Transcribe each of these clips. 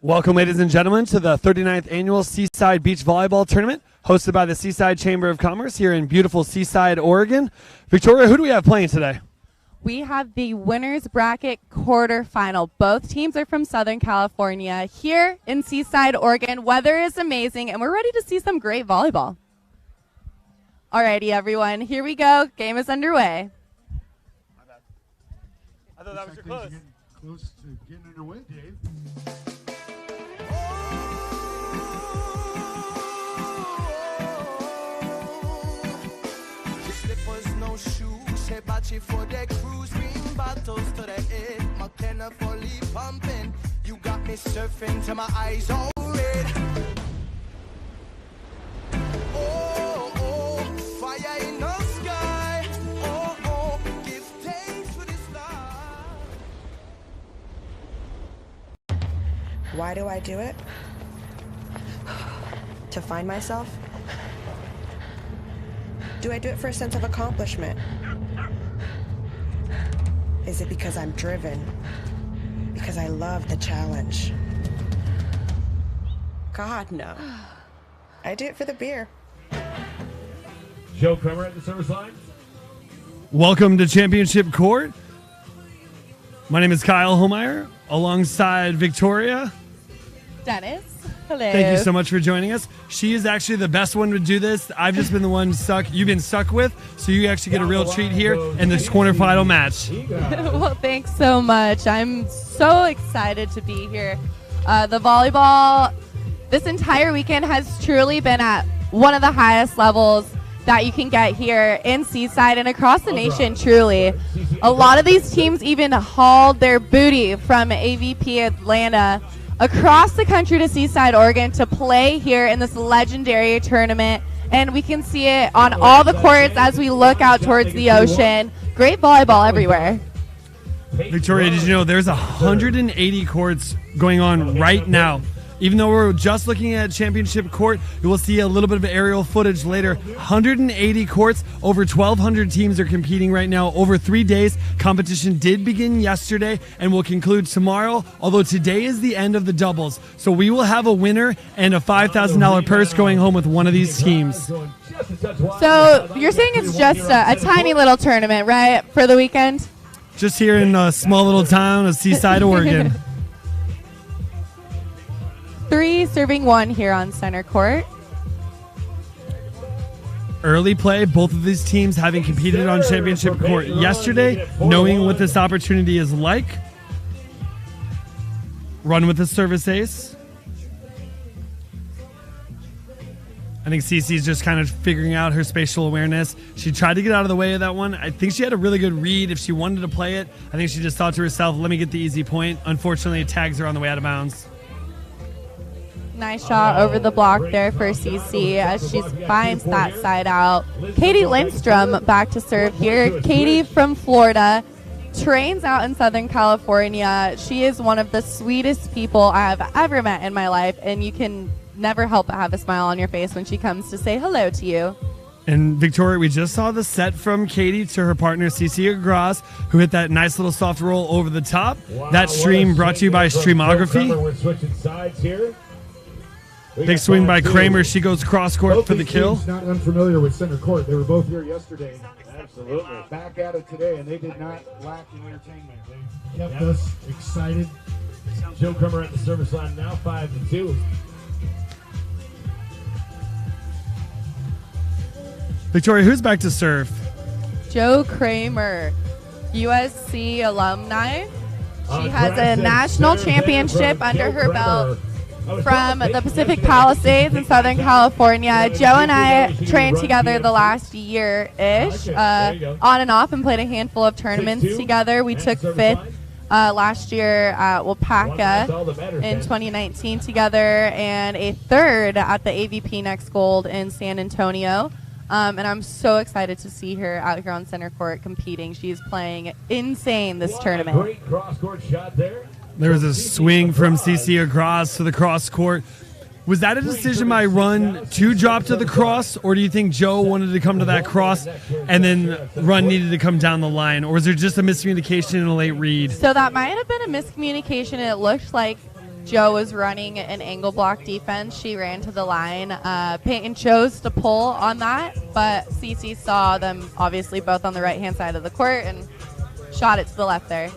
Welcome, ladies and gentlemen, to the 39th Annual Seaside Beach Volleyball Tournament, hosted by the Seaside Chamber of Commerce here in beautiful Seaside, Oregon. Victoria, who do we have playing today? We have the winners bracket quarterfinal. Both teams are from Southern California here in Seaside, Oregon. Weather is amazing, and we're ready to see some great volleyball. Alrighty, everyone, here we go. Game is underway. My bad. I thought that was your close. Close to getting underway, Dave. No shoes, Hibachi for the cruise, green bottles to the head, McKenna fully pumping. You got me surfing till my eyes all red. Oh, oh, fire in the sky. Oh, oh, give thanks for this life. Why do I do it? To find myself? Do I do it for a sense of accomplishment? Is it because I'm driven? Because I love the challenge? God, no. I do it for the beer. Joe Kramer at the service line. Welcome to Championship Court. My name is Kyle Holmeyer, alongside Victoria. Dennis, hello. Thank you so much for joining us. She is actually the best one to do this. I've just been the one you've been stuck with, so you actually get a real treat here in this quarterfinal match. Well, thanks so much. I'm so excited to be here. The volleyball this entire weekend has truly been at one of the highest levels that you can get here in Seaside and across the nation, truly. A lot of these teams even hauled their booty from AVP Atlanta across the country to Seaside, Oregon to play here in this legendary tournament. And we can see it on all the courts as we look out towards the ocean. Great volleyball everywhere. Victoria, did you know there's 180 courts going on right now? Even though we're just looking at championship court, you will see a little bit of aerial footage later. 180 courts, over 1,200 teams are competing right now over 3 days. Competition did begin yesterday and will conclude tomorrow, although today is the end of the doubles. So we will have a winner and a $5,000 purse going home with one of these teams. So you're saying it's just a tiny little tournament, right, for the weekend? Just here in a small little town of Seaside, Oregon. 3 serving 1 here on center court. Early play, both of these teams having competed on championship court yesterday, knowing what this opportunity is like. Run with the service ace. I think Cece's just kind of figuring out her spatial awareness. She tried to get out of the way of that one. I think she had a really good read if she wanted to play it. I think she just thought to herself, let me get the easy point. Unfortunately, it tags her on the way out of bounds. Nice shot over the block there for CC as she finds that side out. Katie Lindstrom back to serve here. Katie from Florida trains out in Southern California. She is one of the sweetest people I have ever met in my life, and you can never help but have a smile on your face when she comes to say hello to you. And Victoria, we just saw the set from Katie to her partner, Cece Agras, who hit that nice little soft roll over the top. Wow, that stream brought to you by Streamography. We're switching sides here. Big swing by Kramer. She goes cross court for the kill. Not unfamiliar with center court. They were both here yesterday. Absolutely. Back at it today, and they did not lack in entertainment. They kept us excited. Joe Kramer at the service line now, 5-2. Victoria, who's back to serve? Joe Kramer, USC alumni. She has a national championship under her belt from the Pacific Palisades in Southern California. Joe and I trained together the last year-ish, on and off, and played a handful of tournaments together. We took 5th last year at Wapaka in 2019 together, and a 3rd at the AVP Next Gold in San Antonio. And I'm so excited to see her out here on center court competing. She's playing insane this tournament. Great cross-court shot there. There was a swing from Cece Agras to the cross court. Was that a decision by Run to drop to the cross, or do you think Joe wanted to come to that cross and then Run needed to come down the line, or was there just a miscommunication and a late read? So that might have been a miscommunication. It looked like Joe was running an angle block defense. She ran to the line. Peyton chose to pull on that, but Cece saw them obviously both on the right-hand side of the court and shot it to the left there.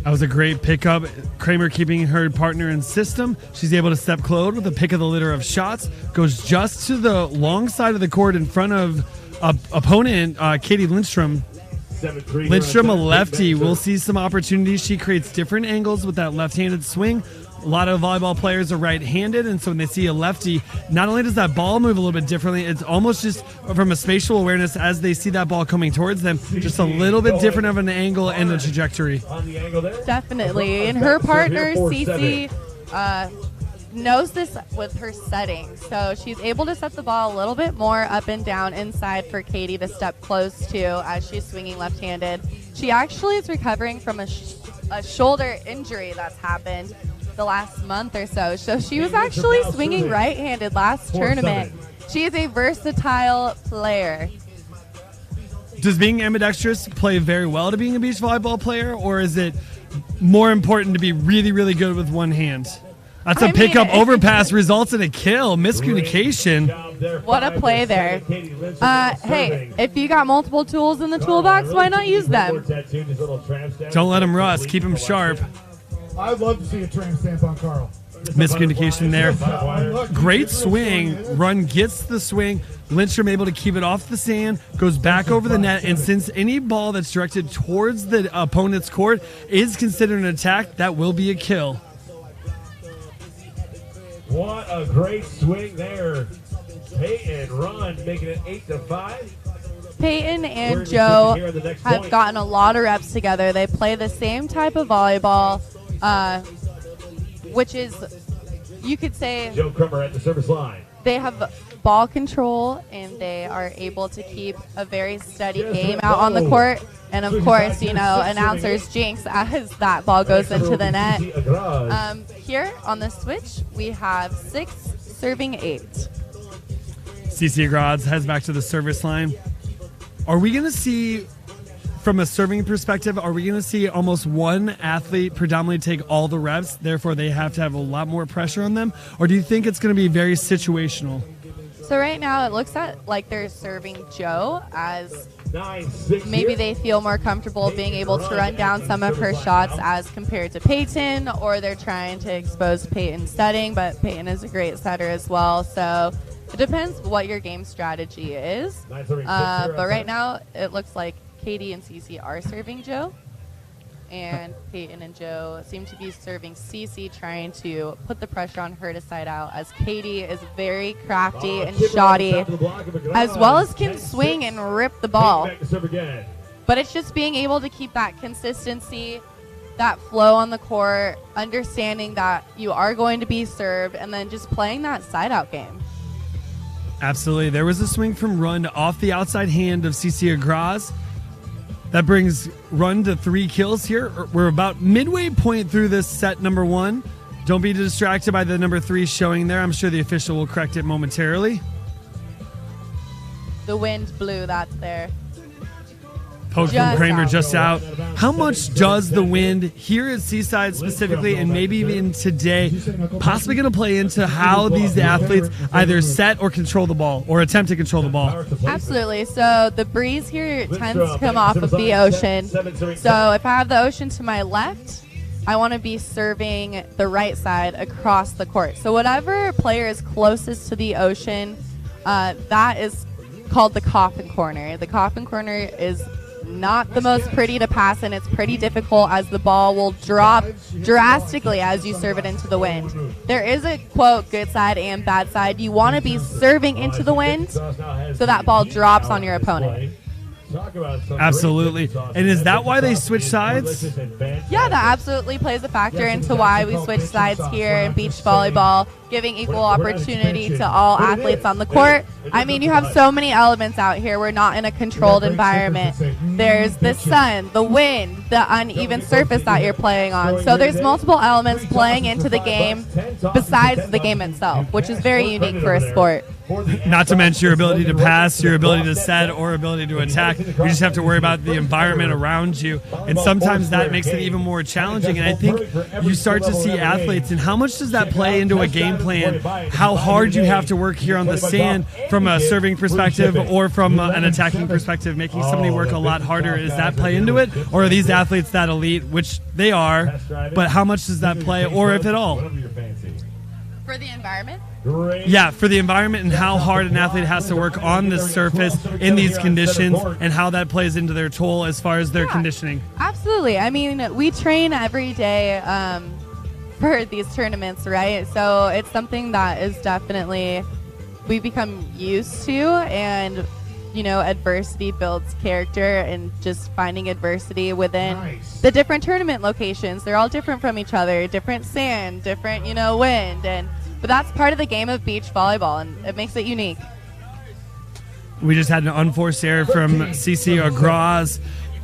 That was a great pickup. Kramer keeping her partner in system. She's able to step close with a pick of the litter of shots. Goes just to the long side of the court in front of opponent Katie Lindstrom. Lindstrom, a lefty. We'll see some opportunities. She creates different angles with that left-handed swing. A lot of volleyball players are right-handed, and so when they see a lefty, not only does that ball move a little bit differently, it's almost just from a spatial awareness as they see that ball coming towards them, just a little bit different of an angle and the trajectory. Definitely. And her partner, Cece, knows this with her setting. So she's able to set the ball a little bit more up and down inside for Katie to step close to as she's swinging left-handed. She actually is recovering from a shoulder injury that's happened the last month or so. So she was actually swinging right-handed last tournament. She is a versatile player. Does being ambidextrous play very well to being a beach volleyball player, or is it more important to be really, really good with one hand? That's a pickup overpass, results in a kill. Miscommunication. What a play there. Hey, if you got multiple tools in the toolbox, why not use them? Don't let them rust. Keep them sharp. I'd love to see a tram stamp on Carl. Miscommunication there. Great swing. Run gets the swing. Lindstrom able to keep it off the sand, goes back over the net, and since any ball that's directed towards the opponent's court is considered an attack, that will be a kill. What a great swing there. Peyton Run making it 8-5. Peyton and Joe have gotten a lot of reps together. They play the same type of volleyball, which is, you could say, Joe Kramer at the service line. They have ball control and they are able to keep a very steady game out on the court. And of course, you know, announcers jinx as that ball goes into the net. Here on the switch, we have 6 serving 8. CC Graz heads back to the service line. Are we going to see, from a serving perspective, are we going to see almost one athlete predominantly take all the reps, therefore they have to have a lot more pressure on them? Or do you think it's going to be very situational? So right now it looks like they're serving Joe as maybe they feel more comfortable being able to run down some of her shots as compared to Peyton, or they're trying to expose Peyton's setting, but Peyton is a great setter as well. So it depends what your game strategy is. But right now it looks like Katie and Cece are serving Joe, and Peyton and Joe seem to be serving Cece, trying to put the pressure on her to side out, as Katie is very crafty and shoddy, as well as can swing and rip the ball. But it's just being able to keep that consistency, that flow on the court, understanding that you are going to be served, and then just playing that side out game. Absolutely. There was a swing from Run off the outside hand of Cece Graz. That brings Run to 3 kills here. We're about midway point through this set number 1. Don't be distracted by the number 3 showing there. I'm sure the official will correct it momentarily. The wind blew that there. Poke from Kramer just out. How much does the wind here at Seaside specifically, and maybe even today, possibly going to play into how these athletes either set or control the ball, or attempt to control the ball? Absolutely. So the breeze here tends to come off of the ocean. So if I have the ocean to my left, I want to be serving the right side across the court. So whatever player is closest to the ocean, that is called the Coffin Corner. The Coffin Corner is not the most pretty to pass, and it's pretty difficult as the ball will drop drastically as you serve it into the wind. There is a, quote, good side and bad side. You want to be serving into the wind so that ball drops on your opponent. Absolutely. And is that why they switch sides? Yeah, that absolutely plays a factor into why we switch sides here in beach volleyball, giving equal opportunity to all athletes on the court. I mean, you have so many elements out here. We're not in a controlled environment. There's the sun, the wind, the uneven surface that you're playing on. So there's multiple elements playing into the game besides the game itself, which is very unique for a sport. Not to mention your ability to pass, your ability to set, or ability to attack. You just have to worry about the environment around you. And sometimes that makes it even more challenging. And I think you start to see athletes, and how much does that play into a game plan? How hard you have to work here on the sand from a serving perspective or from an attacking perspective, making somebody work a lot harder. Does that play into it? Or are these athletes that elite, which they are, but how much does that play, or if at all? For the environment? Yeah, for the environment and how hard an athlete has to work on this surface in these conditions and how that plays into their toll as far as their conditioning. Absolutely. I mean, we train every day for these tournaments, right? So it's something that is definitely we become used to, and you know, adversity builds character, and just finding adversity within the different tournament locations. They're all different from each other, different sand, different, you know, wind, but that's part of the game of beach volleyball, and it makes it unique. We just had an unforced error from CC Agraz.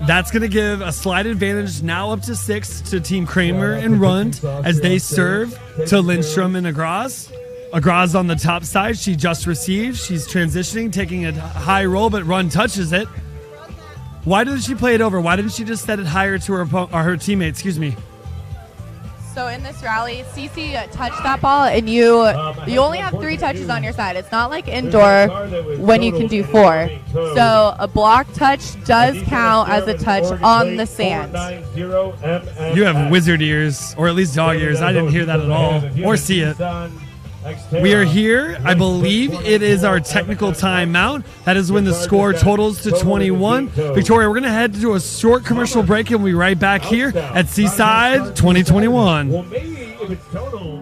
That's going to give a slight advantage now up to 6 to Team Kramer and Rund as they serve to Lindstrom and Agraz. Agraz on the top side. She just received. She's transitioning, taking a high roll, but Rund touches it. Why didn't she play it over? Why didn't she just set it higher to her teammate? Excuse me. So in this rally, CC touched that ball, and you only have 3 touches on your side. It's not like indoor when you can do 4. So a block touch does count as a touch on the sand. You have wizard ears, or at least dog ears. I didn't hear that at all, or see it. We are here. I believe it is our technical timeout. That is when the score totals to 21. Victoria, we're going to head to a short commercial break, and we'll be right back here at Seaside 2021. Well, maybe if it's total.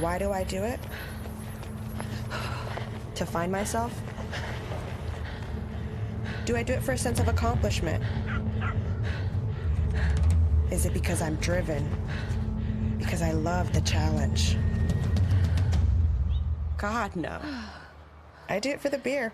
Why do I do it? To find myself? Do I do it for a sense of accomplishment? Is it because I'm driven? Because I love the challenge? God, no. I do it for the beer.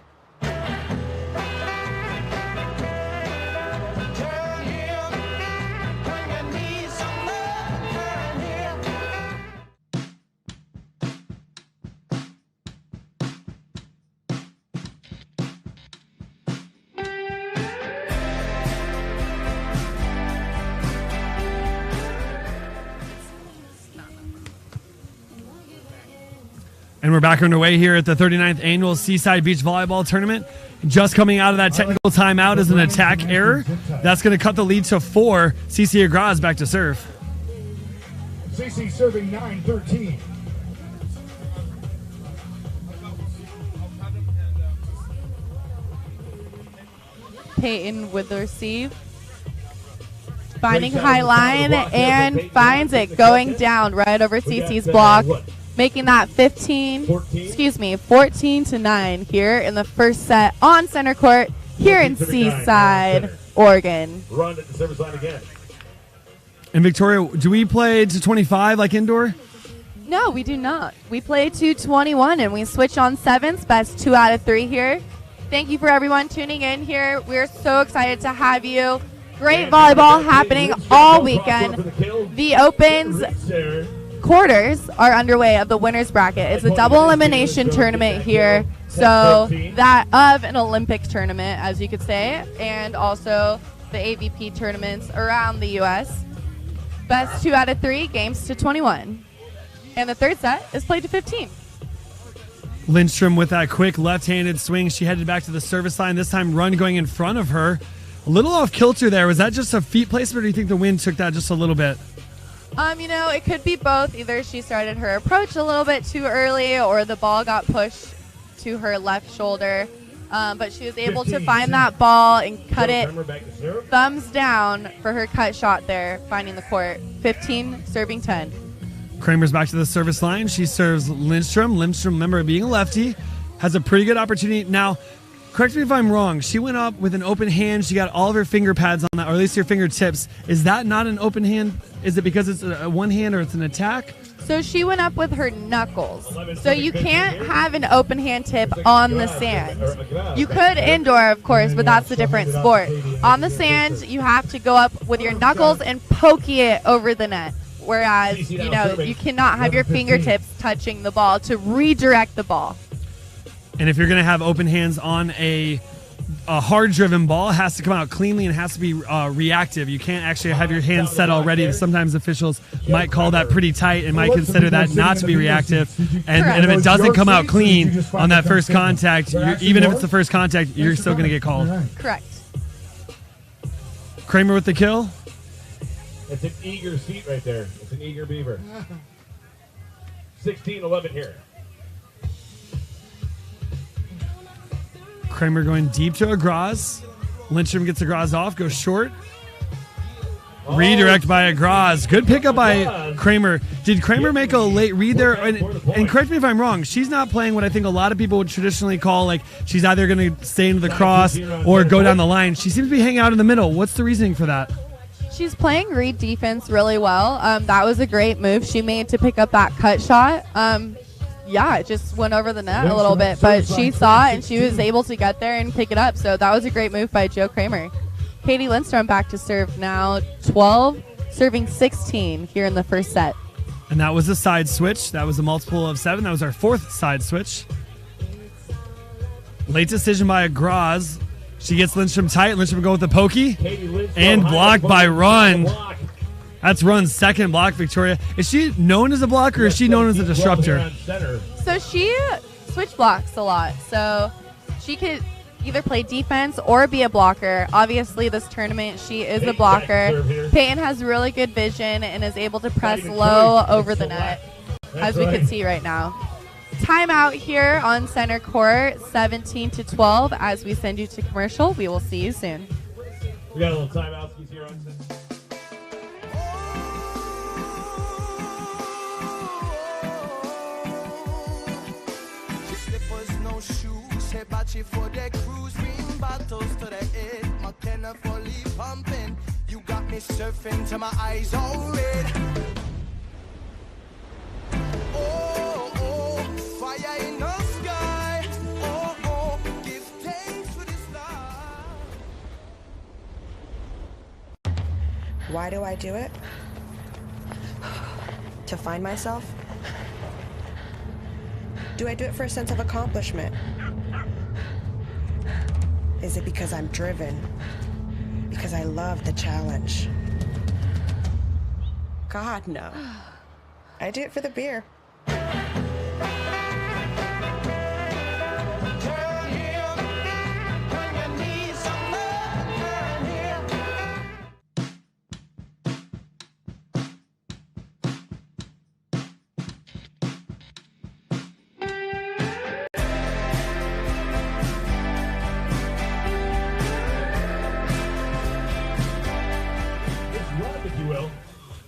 And we're back underway here at the 39th Annual Seaside Beach Volleyball Tournament. Just coming out of that technical timeout is an attack error. That's going to cut the lead to 4. CC Agraz back to serve. CC serving 9-13. Peyton with the receive. Finding high line and finds it going down right over CC's block, making that 14-9 here in the first set on center court here in Seaside, Oregon. Run at the service line again. And Victoria, do we play to 25 like indoor? No, we do not. We play to 21 and we switch on 7s, best 2 out of 3 here. Thank you for everyone tuning in here. We're so excited to have you. Great volleyball happening all weekend. The Opens quarters are underway of the winner's bracket. It's a double elimination tournament here, so that of an Olympic tournament, as you could say, and also the AVP tournaments around the U.S. Best 2 out of 3, games to 21. And the third set is played to 15. Lindstrom with that quick left-handed swing. She headed back to the service line. This time Run going in front of her. A little off kilter there. Was that just a feet placement, or do you think the wind took that just a little bit? It could be both. Either she started her approach a little bit too early, or the ball got pushed to her left shoulder. But she was able to find that ball and cut it thumbs down for her cut shot there, finding the court. 15, serving 10. Kramer's back to the service line. She serves Lindstrom. Lindstrom, remember, being a lefty, has a pretty good opportunity. Now, correct me if I'm wrong. She went up with an open hand. She got all of her finger pads on that, or at least her fingertips. Is that not an open hand? Is it because it's a one hand or it's an attack? So she went up with her knuckles. So you can't have an open hand tip on the sand. You could indoor, of course, but that's a different sport. On the sand, you have to go up with your knuckles and poke it over the net. Whereas, you cannot have your fingertips touching the ball to redirect the ball. And if you're going to have open hands on a hard-driven ball, it has to come out cleanly and has to be reactive. You can't actually have your hands set already. Sometimes officials might call that pretty tight and might consider that not to be reactive. And if it doesn't come out clean on that first contact, even if it's the first contact, you're still going to get called. Correct. Kramer with the kill. It's an eager seat right there. It's an eager beaver. 16-11 here. Kramer going deep to Agraz. Lindstrom gets Agraz off, goes short. Redirect by Agraz. Good pickup by Kramer. Did Kramer make a late read there? And correct me if I'm wrong. She's not playing what I think a lot of people would traditionally call, like, she's either going to stay into the cross or go down the line. She seems to be hanging out in the middle. What's the reasoning for that? She's playing read defense really well. That was a great move she made to pick up that cut shot. It just went over the net a little bit, but she saw it and she was able to get there and pick it up. So that was a great move by Joe Kramer. Katie Lindstrom back to serve now, 12, serving 16 here in the first set. And that was a side switch. That was a multiple of 7. That was our 4th side switch. Late decision by Agraz. She gets Lindstrom tight. Lindstrom go with the pokey. And blocked by Run. That's Run's second block, Victoria. Is she known as a blocker or is she known as a disruptor? So she switch blocks a lot. So she could either play defense or be a blocker. Obviously, this tournament, she is a blocker. Peyton has really good vision and is able to press low over the net, as we can see right now. Timeout here on center court, 17-12. As we send you to commercial, we will see you soon. We got a little timeout here on center. For the cruise, bring bottles to the head. McKenna fully pumping. You got me surfing till my eyes all red. Oh, fire in the sky. Oh, give thanks for this life. Why do I do it? To find myself? Do I do it for a sense of accomplishment? Is it because I'm driven? Because I love the challenge? God, no. I do it for the beer.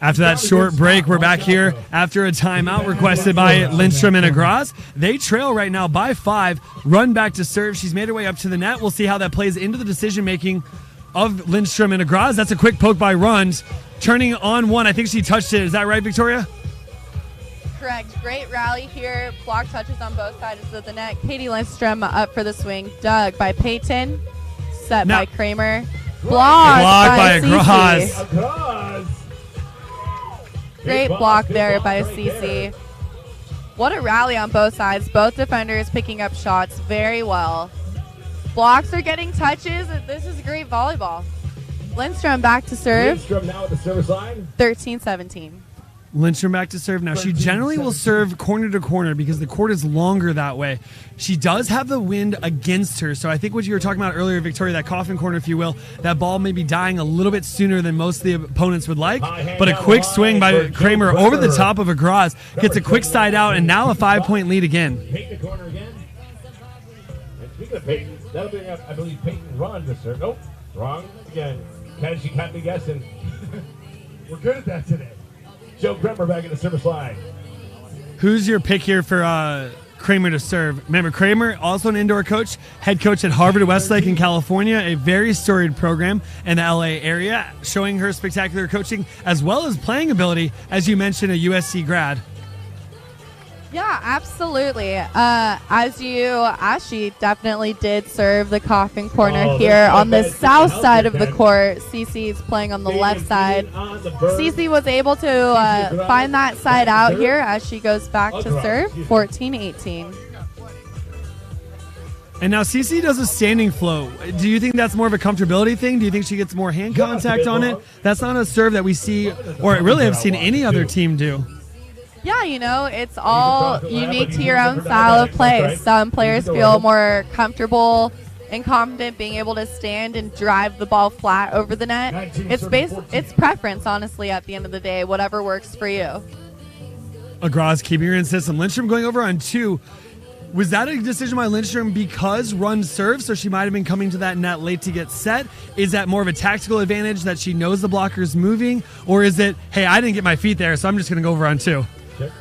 After that short break, we're back here after a timeout requested by Lindstrom and Agraz. They trail right now by 5. Run back to serve. She's made her way up to the net. We'll see how that plays into the decision-making of Lindstrom and Agraz. That's a quick poke by Runs. Turning on one. I think she touched it. Is that right, Victoria? Correct. Great rally here. Block touches on both sides of the net. Katie Lindstrom up for the swing. Dug by Peyton. Set by Kramer. Blocked by Agraz. Great block there by Cece. What a rally on both sides. Both defenders picking up shots very well. Blocks are getting touches. This is great volleyball. Lindstrom back to serve. Lindstrom now at the service line. 13-17. Lindstrom back to serve. Now, she generally will serve corner to corner because the court is longer that way. She does have the wind against her, so I think what you were talking about earlier, Victoria, that coffin corner, if you will, that ball may be dying a little bit sooner than most of the opponents would like, but a quick swing by Kramer over the top of Agraz gets a quick side out, and now a 5-point lead again. Peyton the corner again. And speaking of Peyton, that'll be, I believe, Peyton Run to serve. Nope, wrong again. She can't be guessing. We're good at that today. Joe Kramer back in the service line. Who's your pick here for Kramer to serve? Remember, Kramer, also an indoor coach, head coach at Harvard Westlake in California, a very storied program in the LA area, showing her spectacular coaching as well as playing ability, as you mentioned, a USC grad. Yeah, absolutely. As she definitely did serve the coffin corner here on the south side of the court. Cece's playing on the left side. Cece was able to find that side out here as she goes back to serve, 14-18. And now Cece does a standing flow. Do you think that's more of a comfortability thing? Do you think she gets more hand contact on it? That's not a serve that we see, or really have seen any other team do. Yeah, it's all unique to your own style of play. Some players feel more comfortable and confident being able to stand and drive the ball flat over the net. It's preference, honestly, at the end of the day, whatever works for you. Agraz keeping her in system. Lindstrom going over on 2. Was that a decision by Lindstrom because run serves, so she might have been coming to that net late to get set? Is that more of a tactical advantage that she knows the blocker's moving? Or is it, hey, I didn't get my feet there, so I'm just going to go over on 2?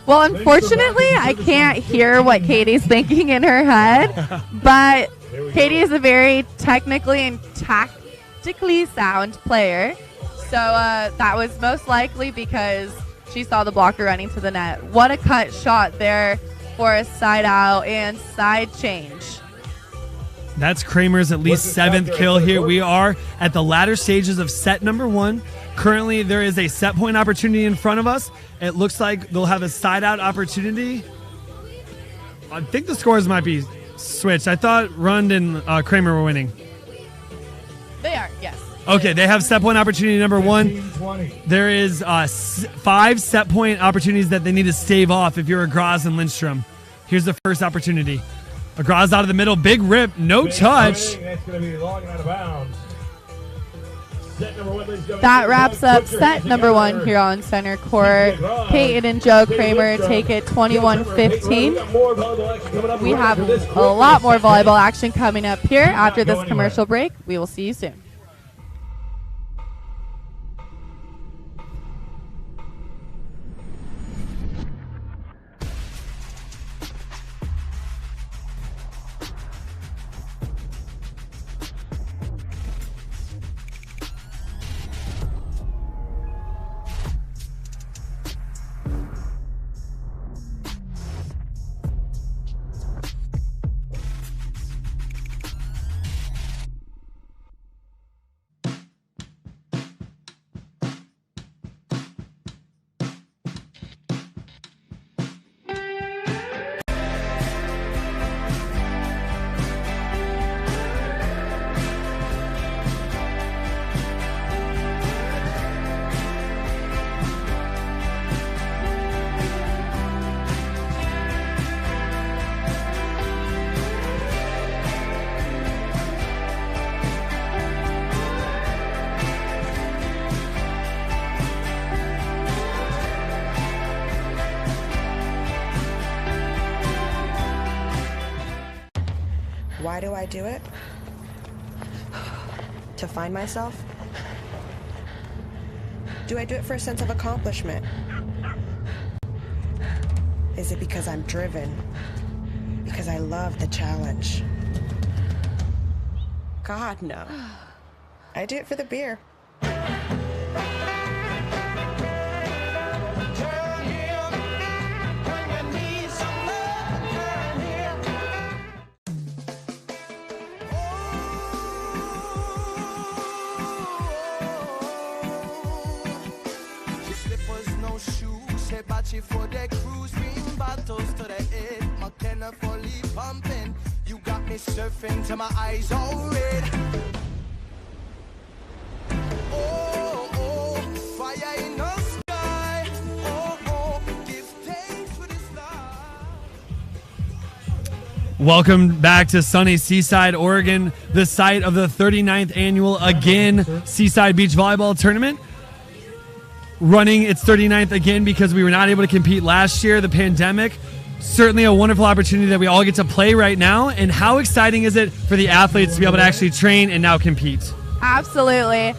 Well, unfortunately, I can't hear what Katie's thinking in her head, but Katie is a very technically and tactically sound player, so that was most likely because she saw the blocker running to the net. What a cut shot there for a side out and side change. That's Kramer's at least 7th kill here. We are at the latter stages of set number 1. Currently, there is a set point opportunity in front of us. It looks like they'll have a side out opportunity. I think the scores might be switched. I thought Rund and Kramer were winning. They are, yes. Okay, they have set point opportunity number 1. There is 5 set point opportunities that they need to stave off if you're Agraz and Lindstrom. Here's the first opportunity. Agraz out of the middle, big rip, no touch. That's going to be long and out of bounds. That wraps up set number 1 here on center court. Peyton and Joe Kramer take it 21-15. We have a lot more volleyball action coming up here after this commercial break. We will see you soon. Why do I do it? To find myself? Do I do it for a sense of accomplishment? Is it because I'm driven? Because I love the challenge? God, no. I do it for the beer. For the cruise, bring bottles to the head. McKenna fully pumping. You got me surfing till my eyes all red. Oh, oh, fire in the sky. Oh, Welcome back to sunny Seaside, Oregon, the site of the 39th annual, again, Seaside Beach Volleyball Tournament. Running its 39th again because we were not able to compete last year, the pandemic. Certainly a wonderful opportunity that we all get to play right now. And how exciting is it for the athletes to be able to actually train and now compete? Absolutely.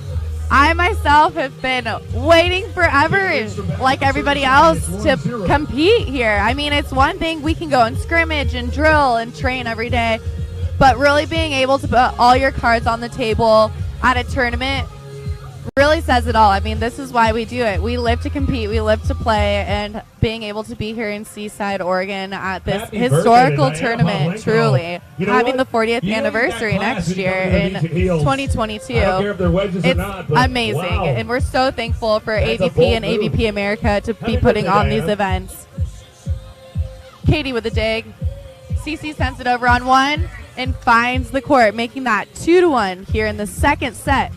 I myself have been waiting forever, like everybody else, to compete here. I mean, it's one thing we can go and scrimmage and drill and train every day, but really being able to put all your cards on the table at a tournament really says it all. I mean, this is why we do it. We live to compete, we live to play, and being able to be here in Seaside, Oregon at this historical tournament, truly, having the 40th anniversary next year in 2022, it's amazing. Wow. And we're so thankful for AVP and AVP America to be putting on these events. Katie with a dig. CC sends it over on one and finds the court, making that 2-1 here in the second set.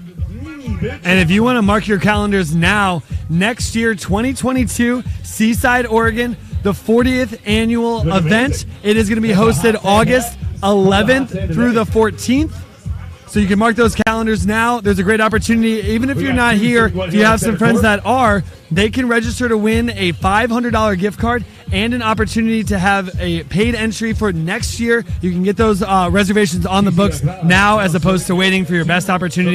And if you want to mark your calendars now, next year, 2022, Seaside, Oregon, the 40th annual event. It is going to be hosted August 11th through the 14th. So you can mark those calendars now. There's a great opportunity. Even if you're not here, if you have some friends that are, they can register to win a $500 gift card and an opportunity to have a paid entry for next year. You can get those reservations on the books now as opposed to waiting for your best opportunity.